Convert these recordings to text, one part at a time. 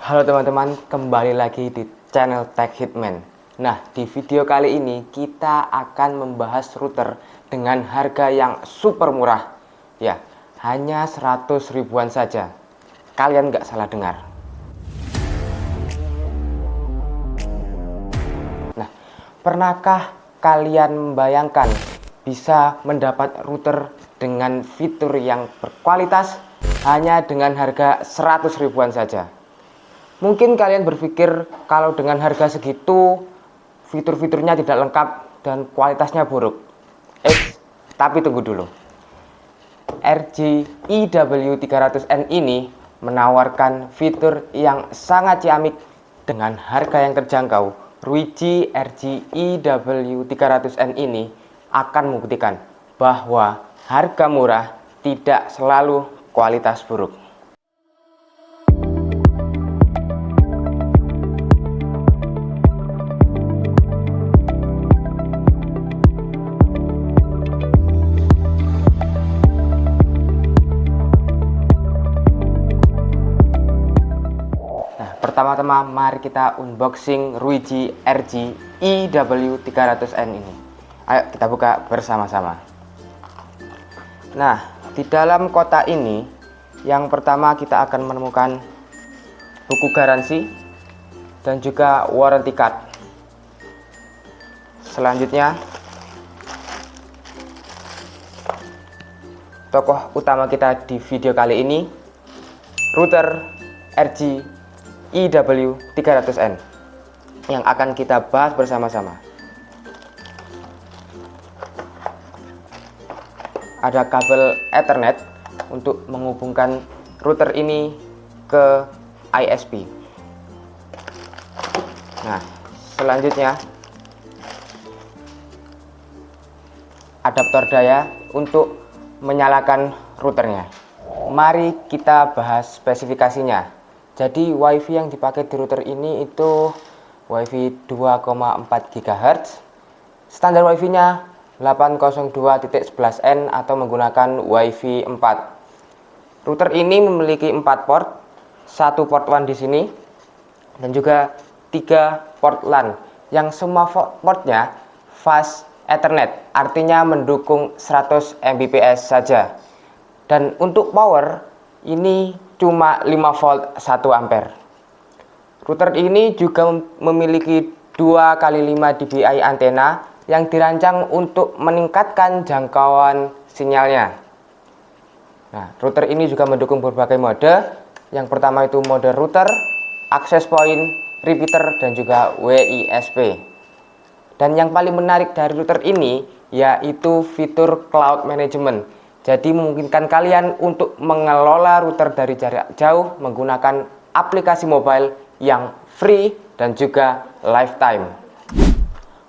Halo teman-teman, kembali lagi di channel Tech Hitman. Nah, di video kali ini kita akan membahas router dengan harga yang super murah. Ya, hanya 100 ribuan saja. Kalian nggak salah dengar. Nah, pernahkah kalian membayangkan bisa mendapat router dengan fitur yang berkualitas hanya dengan harga 100 ribuan saja? Mungkin kalian berpikir kalau dengan harga segitu fitur-fiturnya tidak lengkap dan kualitasnya buruk. Tapi tunggu dulu. RG EW300N ini menawarkan fitur yang sangat ciamik dengan harga yang terjangkau. Ruiji RG EW300N ini akan membuktikan bahwa harga murah tidak selalu kualitas buruk. Pertama-tama mari kita unboxing Ruiji RG EW300N ini. Ayo kita buka bersama-sama. Nah, di dalam kotak ini yang pertama kita akan menemukan buku garansi dan juga warranty card. Selanjutnya tokoh utama kita di video kali ini, router RG EW300N yang akan kita bahas bersama-sama. Ada kabel Ethernet untuk menghubungkan router ini ke ISP. Nah, selanjutnya adaptor daya untuk menyalakan routernya. Mari kita bahas spesifikasinya. Jadi WiFi yang dipakai di router ini itu WiFi 2,4 GHz. Standar WiFi-nya 802.11n atau menggunakan WiFi 4. Router ini memiliki 4 port, 1 port WAN di sini dan juga 3 port LAN yang semua portnya fast Ethernet, artinya mendukung 100 Mbps saja. Dan untuk power ini cuma 5 volt 1 ampere. Router ini juga memiliki 2x5 dBi antena yang dirancang untuk meningkatkan jangkauan sinyalnya. Nah, router ini juga mendukung berbagai mode. Yang pertama itu mode router, access point, repeater, dan juga WISP. Dan yang paling menarik dari router ini yaitu fitur cloud management. Jadi memungkinkan kalian untuk mengelola router dari jarak jauh menggunakan aplikasi mobile yang free dan juga lifetime.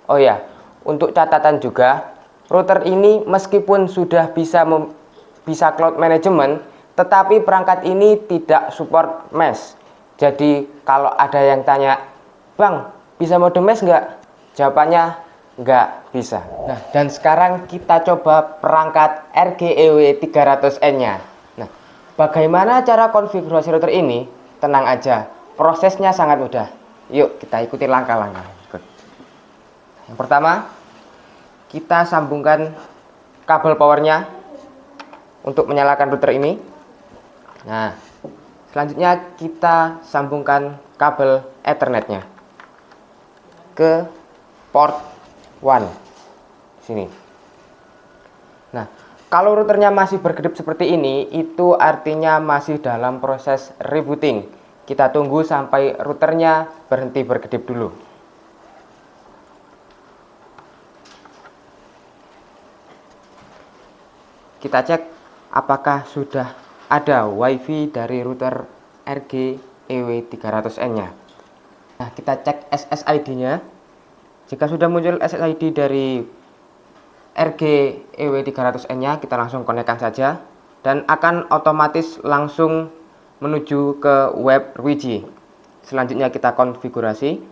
Oh ya, untuk catatan juga, router ini meskipun sudah bisa cloud management, tetapi perangkat ini tidak support mesh. Jadi kalau ada yang tanya, "Bang, bisa mode mesh nggak?" Jawabannya nggak bisa. Nah, dan sekarang kita coba perangkat RGEW300N-nya. Nah, bagaimana cara konfigurasi router ini? Tenang aja, prosesnya sangat mudah. Yuk, kita ikuti langkah-langkah. Yang pertama, kita sambungkan kabel powernya untuk menyalakan router ini. Nah, selanjutnya kita sambungkan kabel Ethernet-nya ke port 1 sini. Nah, kalau routernya masih berkedip seperti ini, itu artinya masih dalam proses rebooting. Kita tunggu sampai routernya berhenti berkedip dulu. Kita cek apakah sudah ada WiFi dari router RGEW300N-nya. Nah, kita cek SSID-nya. Jika sudah muncul SSID dari RGEW300N-nya, kita langsung konekkan saja dan akan otomatis langsung menuju ke web Ruiji. Selanjutnya kita konfigurasi.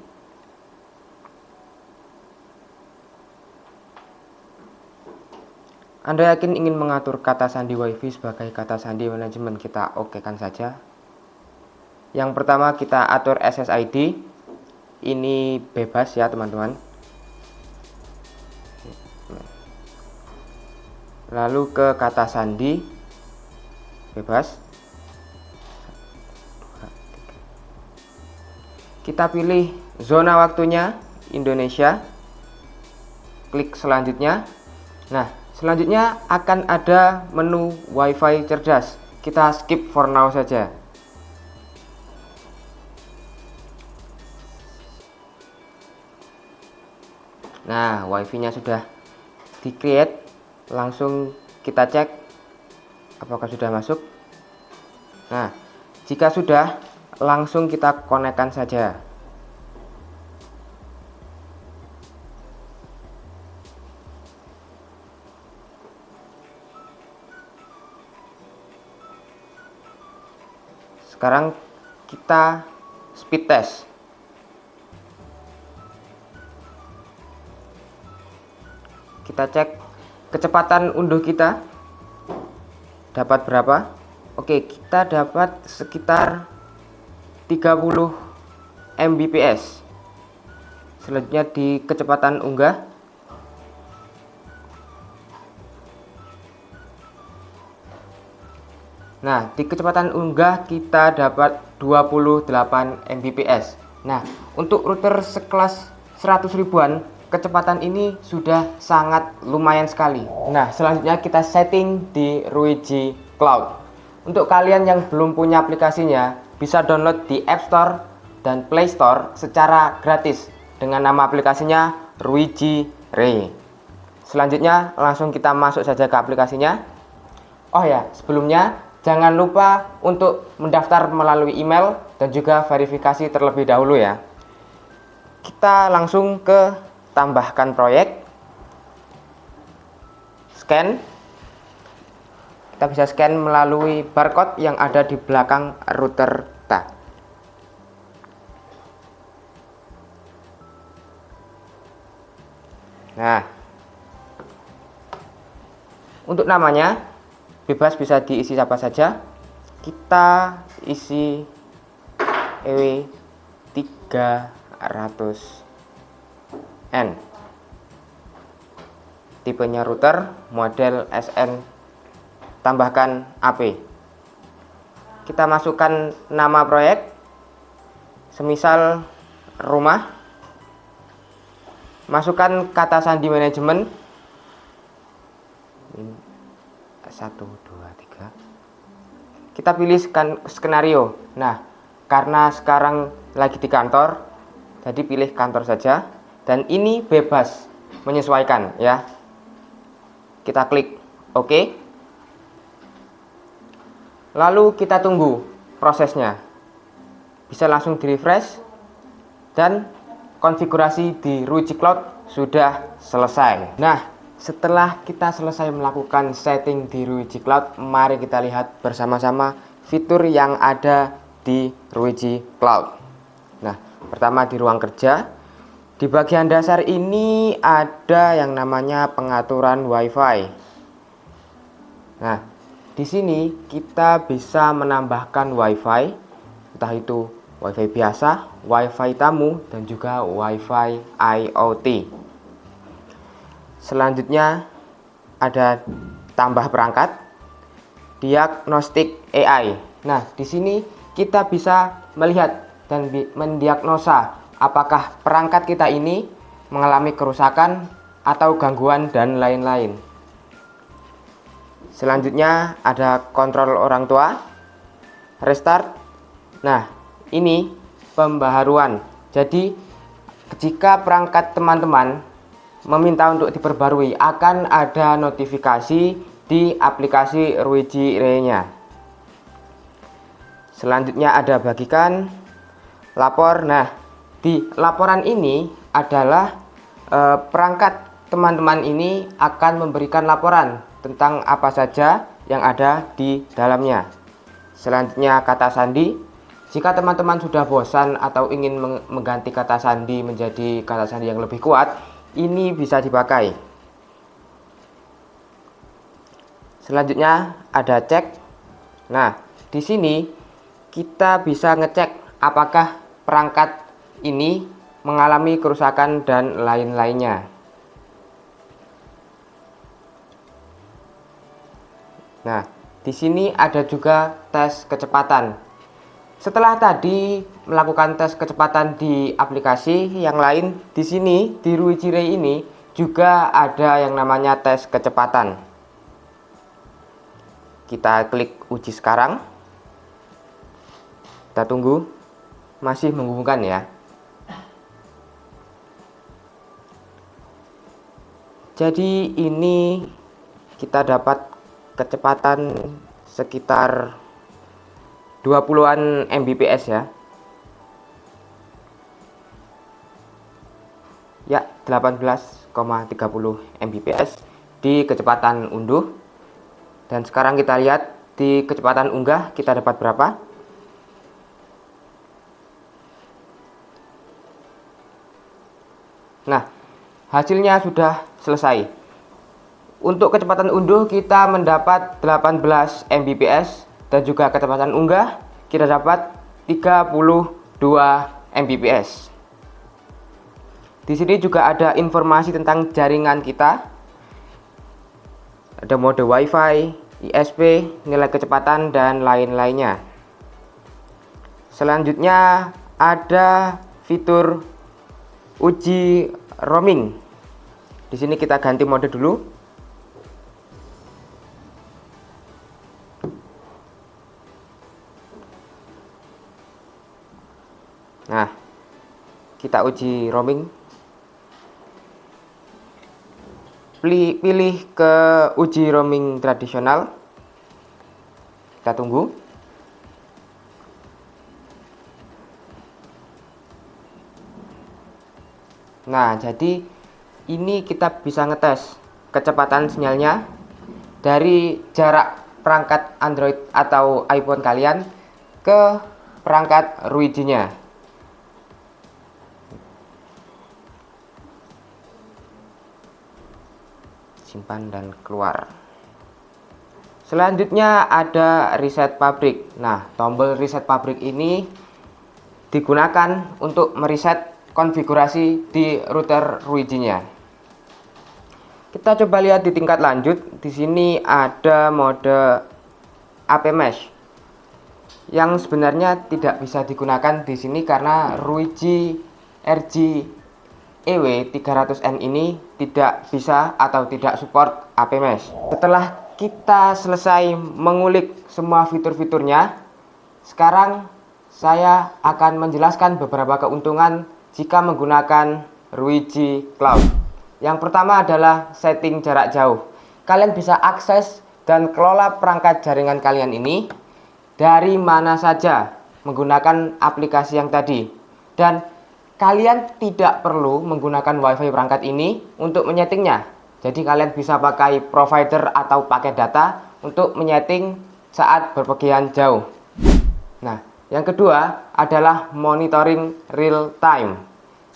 Anda yakin ingin mengatur kata sandi WiFi sebagai kata sandi manajemen, kita okekan saja. Yang pertama kita atur SSID. Ini bebas ya teman-teman. Lalu ke kata sandi, bebas. Kita pilih zona waktunya Indonesia. Klik selanjutnya. Nah, selanjutnya akan ada menu WiFi cerdas. Kita skip for now saja. Nah, WiFi-nya sudah di-create. Langsung kita cek apakah sudah masuk. Nah, jika sudah, langsung kita konekkan saja. Sekarang kita speed test. Kita cek kecepatan unduh kita dapat berapa. Oke, kita dapat sekitar 30 Mbps. Selanjutnya di kecepatan unggah. Nah, di kecepatan unggah kita dapat 28 Mbps. Nah, untuk router sekelas 100 ribuan, kecepatan ini sudah sangat lumayan sekali. Nah, selanjutnya kita setting di Ruiji Cloud. Untuk kalian yang belum punya aplikasinya, bisa download di App Store dan Play Store secara gratis dengan nama aplikasinya Ruiji Re. Selanjutnya langsung kita masuk saja ke aplikasinya. Oh ya, sebelumnya jangan lupa untuk mendaftar melalui email dan juga verifikasi terlebih dahulu ya. Kita langsung ke tambahkan proyek, scan. Kita bisa scan melalui barcode yang ada di belakang router kita. Nah, untuk namanya bebas, bisa diisi siapa saja. Kita isi EW 300N. Tipenya router, model SN, tambahkan AP. Kita masukkan nama proyek, semisal rumah. Masukkan kata sandi manajemen 1, 2, 3. Kita pilih skenario. Nah, karena sekarang lagi di kantor, jadi pilih kantor saja. Dan ini bebas menyesuaikan ya. Kita klik OK. Lalu kita tunggu prosesnya. Bisa langsung di refresh. Dan konfigurasi di Ruiji Cloud sudah selesai. Nah, setelah kita selesai melakukan setting di Ruiji Cloud, mari kita lihat bersama-sama fitur yang ada di Ruiji Cloud. Nah, pertama di ruang kerja. Di bagian dasar ini ada yang namanya pengaturan WiFi. Nah, di sini kita bisa menambahkan WiFi, entah itu WiFi biasa, WiFi tamu, dan juga WiFi IoT. Selanjutnya ada tambah perangkat, diagnostik AI. Nah, di sini kita bisa melihat dan mendiagnosa apakah perangkat kita ini mengalami kerusakan atau gangguan dan lain-lain. Selanjutnya ada kontrol orang tua, restart. Nah, ini pembaharuan. Jadi jika perangkat teman-teman meminta untuk diperbarui, akan ada notifikasi di aplikasi Ruiji Re-nya. Selanjutnya ada bagikan, lapor. Nah, di laporan ini adalah perangkat teman-teman ini akan memberikan laporan tentang apa saja yang ada di dalamnya. Selanjutnya kata sandi. Jika teman-teman sudah bosan atau ingin mengganti kata sandi menjadi kata sandi yang lebih kuat, ini bisa dipakai. Selanjutnya ada cek. Nah, di sini kita bisa ngecek apakah perangkat ini mengalami kerusakan dan lain-lainnya. Nah, di sini ada juga tes kecepatan. Setelah tadi melakukan tes kecepatan di aplikasi yang lain, di sini di Ruiji Ray ini juga ada yang namanya tes kecepatan. Kita klik uji sekarang. Kita tunggu, masih menghubungkan ya. Jadi ini kita dapat kecepatan sekitar 20-an Mbps ya. Ya, 18,30 Mbps di kecepatan unduh. Dan sekarang kita lihat di kecepatan unggah kita dapat berapa. Nah, hasilnya sudah selesai. Untuk kecepatan unduh kita mendapat 18 Mbps dan juga kecepatan unggah kita dapat 32 Mbps. Di sini juga ada informasi tentang jaringan kita. Ada mode Wi-Fi, ISP, nilai kecepatan dan lain-lainnya. Selanjutnya ada fitur uji roaming. Di sini kita ganti mode dulu. Nah, kita uji roaming. Pilih ke uji roaming tradisional. Kita tunggu. Nah, jadi ini kita bisa ngetes kecepatan sinyalnya dari jarak perangkat Android atau iPhone kalian ke perangkat Ruiji-nya. Simpan dan keluar. Selanjutnya ada reset pabrik. Nah, tombol reset pabrik ini digunakan untuk mereset konfigurasi di router Ruiji-nya. Kita coba lihat di tingkat lanjut. Di sini ada mode AP Mesh yang sebenarnya tidak bisa digunakan di sini karena Ruiji RG EW300N ini tidak bisa atau tidak support AP Mesh. Setelah kita selesai mengulik semua fitur-fiturnya, sekarang saya akan menjelaskan beberapa keuntungan jika menggunakan Ruiji Cloud. Yang pertama adalah setting jarak jauh. Kalian bisa akses dan kelola perangkat jaringan kalian ini dari mana saja menggunakan aplikasi yang tadi. Dan kalian tidak perlu menggunakan WiFi perangkat ini untuk menyetingnya. Jadi kalian bisa pakai provider atau paket data untuk menyeting saat berpergian jauh. Nah, yang kedua adalah monitoring real time.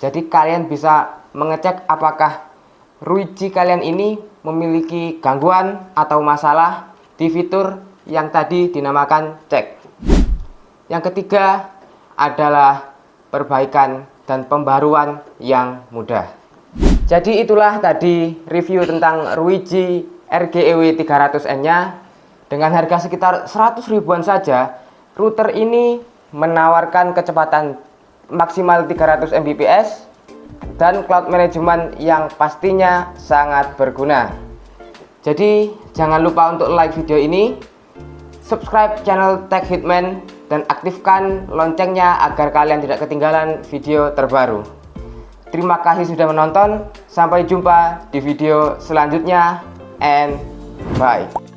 Jadi kalian bisa mengecek apakah Ruiji kalian ini memiliki gangguan atau masalah di fitur yang tadi dinamakan cek. Yang ketiga adalah perbaikan dan pembaruan yang mudah. Jadi itulah tadi review tentang Ruiji RG EW300N-nya. Dengan harga sekitar 100 ribuan saja, router ini menawarkan kecepatan maksimal 300 Mbps dan cloud management yang pastinya sangat berguna. Jadi jangan lupa untuk like video ini, subscribe channel Tech Hitman, dan aktifkan loncengnya agar kalian tidak ketinggalan video terbaru. Terima kasih sudah menonton, sampai jumpa di video selanjutnya, and bye.